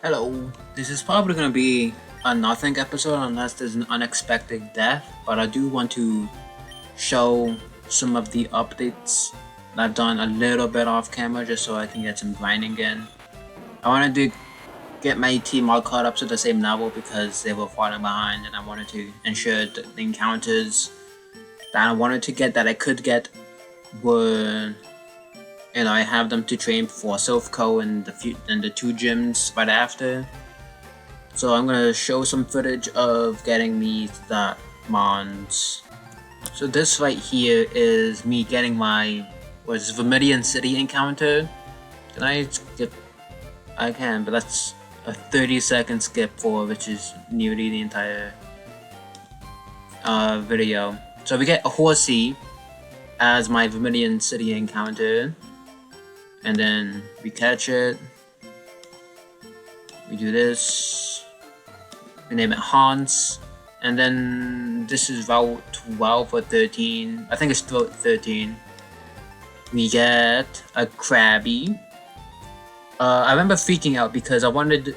Hello, this is probably going to be a nothing episode unless there's an unexpected death, but I do want to show some of the updates that I've done a little bit off camera just so I can get some grinding in. I wanted to get my team all caught up to the same level because they were falling behind, and I wanted to ensure that the encounters that I wanted to get that I could get were, I have them to train for Silphco and the two gyms right after. So I'm gonna show some footage of getting me that mons. So this right here is me getting my Vermilion City encounter. Can I skip? I can, but that's a 30-second skip for which is nearly the entire video. So we get a Horsey as my Vermilion City encounter. And then we catch it, we do this, we name it Hans, and then this is Route 12 or 13, I think it's Route 13. We get a Krabby. I remember freaking out because I wanted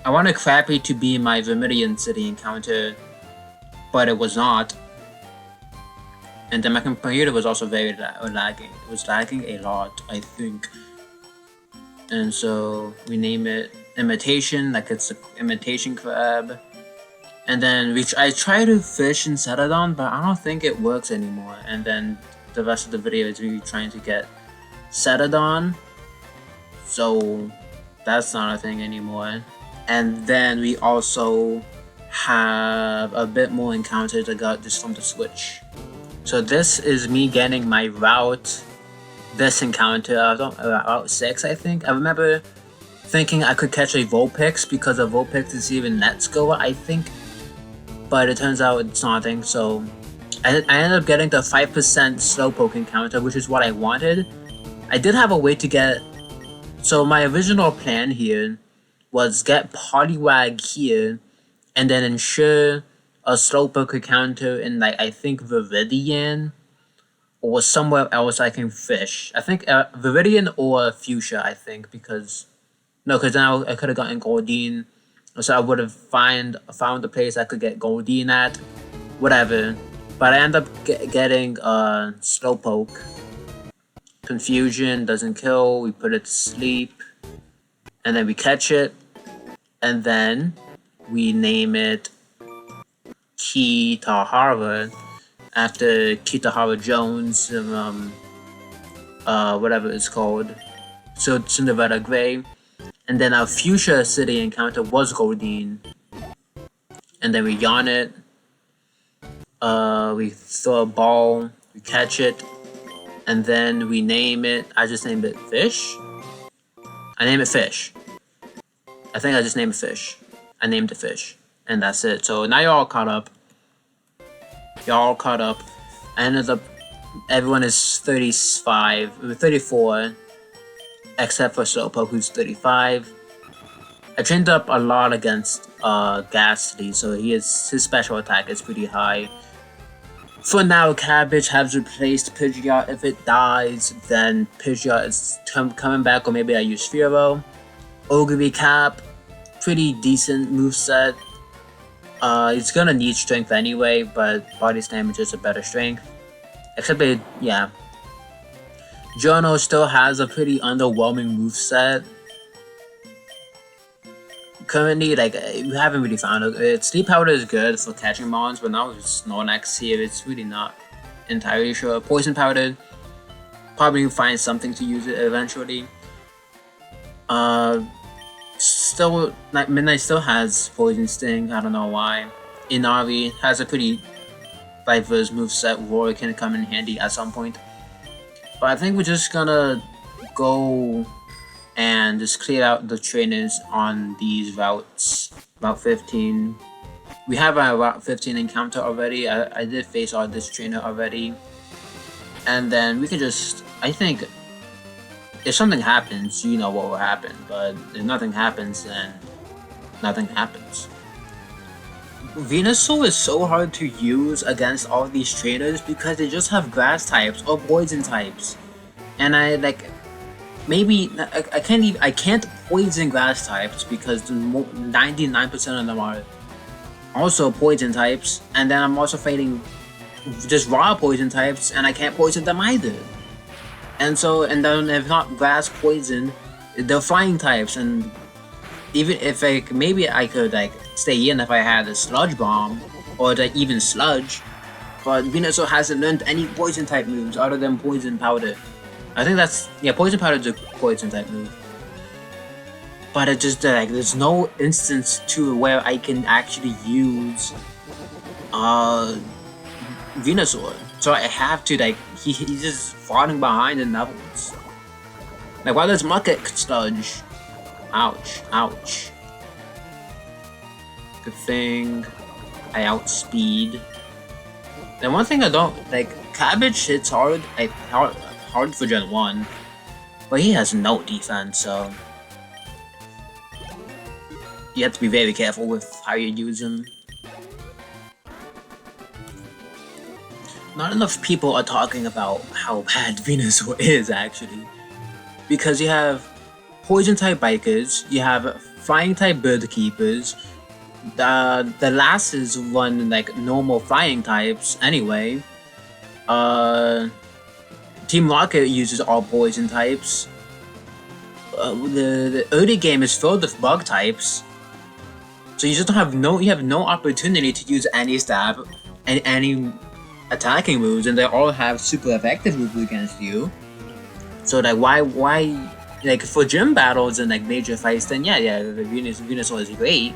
Krabby to be my Vermilion City encounter, but it was not. And then my computer was also very lagging. It was lagging a lot, I think. And so we name it Imitation, like it's an imitation crab. And then I try to fish in Celadon, but I don't think it works anymore. And then the rest of the video is me trying to get Celadon. So that's not a thing anymore. And then we also have a bit more encounters I got just from the Switch. So this is me getting my route, this encounter, Route 6 I think. I remember thinking I could catch a Vulpix because a Vulpix is even Let's Go I think. But it turns out it's nothing, so I ended up getting the 5% Slowpoke encounter, which is what I wanted. I did have a way to get, so my original plan here was get Poliwag here and then ensure a Slowpoke encounter in I think Viridian or somewhere else I can fish. I think Viridian or Fuchsia I think because then I could have gotten Goldeen, so I would have found a place I could get Goldeen at, whatever. But I end up getting Slowpoke. Confusion doesn't kill, we put it to sleep, and then we catch it, and then we name it Kitahara after Kitahara Jones, whatever it's called. So Cinderella Gray, and then our Fuchsia City encounter was Goldeen, and then we yawn it. We throw a ball, we catch it, and then we name it. I just named it Fish. I named it Fish. I think I just named it Fish. I named it Fish. And that's it. So now you're all caught up. I ended up, everyone is 34, except for Slowpoke who's 35. I trained up a lot against Ghastly, so his special attack is pretty high. For now, Cabbage has replaced Pidgeot. If it dies, then Pidgeot is coming back, or maybe I use Fearow. Ogre Cap, pretty decent moveset. It's gonna need strength anyway, but body damage is a better strength. Except Jono still has a pretty underwhelming moveset. Currently, we haven't really found it. Sleep Powder is good for catching mons, but now with Snorlax here, it's really not entirely sure. Poison Powder, probably find something to use it eventually. Still, Midnight still has Poison Sting, I don't know why. Inari has a pretty diverse moveset, Roar can come in handy at some point. But I think we're just gonna go and just clear out the trainers on these routes. Route 15. We have a Route 15 encounter already. I did face all this trainer already. And then we can just, I think, if something happens, you know what will happen, but if nothing happens, then nothing happens. Venusaur is so hard to use against all these trainers because they just have grass types or poison types. And I can't poison grass types because 99% of them are also poison types, and then I'm also fighting just raw poison types, and I can't poison them either. And then if not grass poison, they're flying types, and even if maybe I could stay in if I had a sludge bomb or even sludge, but Venusaur hasn't learned any poison type moves other than poison powder. I think poison powder is a poison type move. But it just there's no instance to where I can actually use Venusaur. So I have to he's just falling behind in levels. Why does Mucket sludge? Ouch, ouch. Good thing I outspeed. And one thing I don't Cabbage hits hard, hard for Gen 1, but he has no defense, so you have to be very careful with how you use him. Not enough people are talking about how bad Venusaur is, actually. Because you have poison type bikers, you have flying type bird keepers, the lasses run normal flying types anyway. Team Rocket uses all poison types. The early game is filled with bug types. So you just have no opportunity to use any stab and any attacking moves, and they all have super effective moves against you. So why for gym battles and major fights, then yeah, the Venusaur is great,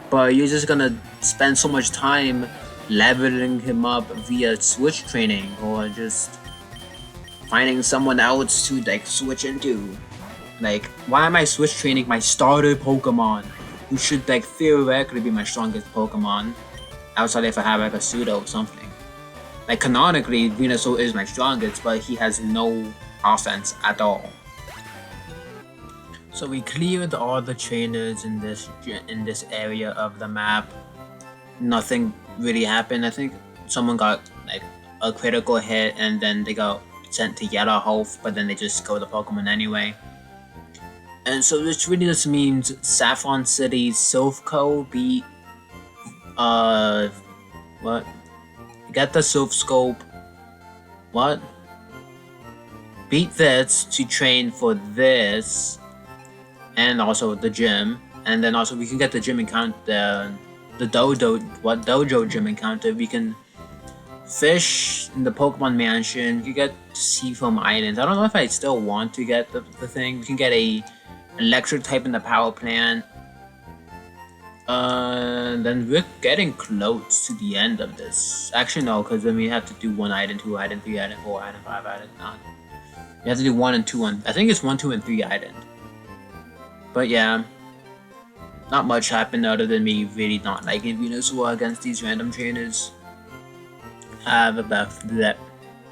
but you're just gonna spend so much time leveling him up via switch training or just finding someone else to switch into. Why am I switch training my starter Pokemon, who should theoretically be my strongest Pokemon, outside if I have a pseudo or something? Canonically, Venusaur is my strongest, but he has no offense at all. So we cleared all the trainers in this area of the map. Nothing really happened. I think someone got a critical hit and then they got sent to Yellow Health, but then they just killed the Pokemon anyway. And so this really just means Saffron City's Silphco beat what? Get the Silph Scope. What? Beat this to train for this, and also the gym, and then also we can get the gym encounter, the dojo gym encounter. We can fish in the Pokemon Mansion. You get Seafoam Islands. I don't know if I still want to get the thing. We can get a electric type in the power plant. Then we're getting close to the end of this. Actually, no, because then we have to do 1 item, 2 item, 3 item, 4 item, 5 item. We have to do 1 and 2 I think it's 1, 2, and 3 item. But yeah, not much happened other than me really not liking Venusaur against these random trainers. Have a bad